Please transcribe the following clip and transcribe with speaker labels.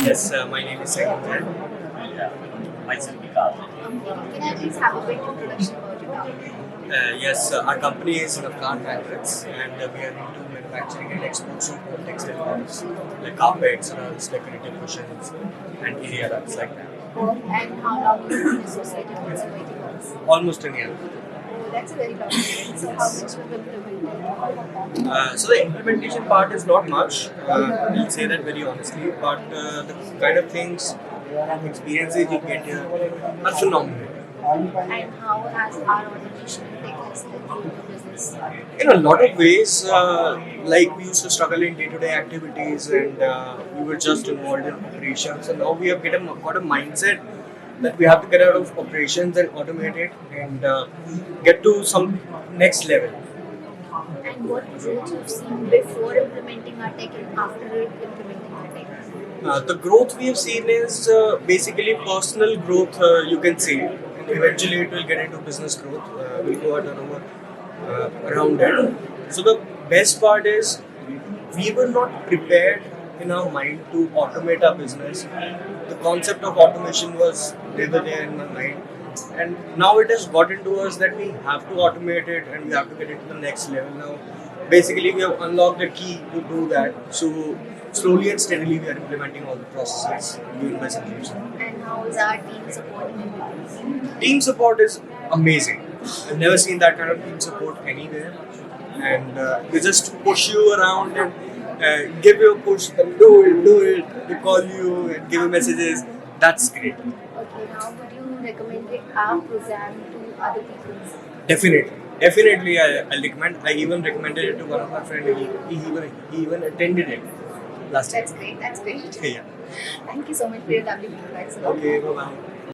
Speaker 1: Yes, my name is Sanyam.
Speaker 2: Can I please have a quick introduction about your company?
Speaker 1: Yes, our company is car fabrics and we are into manufacturing and exports of home textile products like carpets, rugs, decorative cushions, and area rugs like that.
Speaker 2: And how long have you been associated with CEOITBOX?
Speaker 1: Almost a year.
Speaker 2: That's a very long period. So how much you've implemented?
Speaker 1: So the implementation part is not much. We'll say that very honestly, but the kind of things and experiences you get here are phenomenal.
Speaker 2: And how has our automation taken us through your business?
Speaker 1: In a lot of ways, like we used to struggle in day-to-day activities and we were just involved in operations. And now we have got a mindset that we have to get out of operations and automate it and get to some next level.
Speaker 2: And what growth you've seen before implementing our tech and after implementing our tech?
Speaker 1: The growth we have seen is basically personal growth, you can say. And eventually it will get into business growth. We'll go ahead and over around it. So the best part is we were not prepared in our mind to automate our business. The concept of automation was never there in my mind. And now it has got into us that we have to automate it and we have to get it to the next level now. Basically, we have unlocked the key to do that. So slowly and steadily, we are implementing all the processes during my subscription.
Speaker 2: And how is our team supporting you?
Speaker 1: Team support is amazing. I've never seen that kind of team support anywhere. And they just push you around and give you a push and do it. They call you and give you messages. That's great.
Speaker 2: Okay, now would you recommend our program to other people?
Speaker 1: Definitely, I'll recommend. I even recommended it to one of my friends. He even attended it last year.
Speaker 2: That's great. That's great.
Speaker 1: Yeah.
Speaker 2: Thank you so much for your lovely feedback. Sir.
Speaker 1: Okay, bye bye.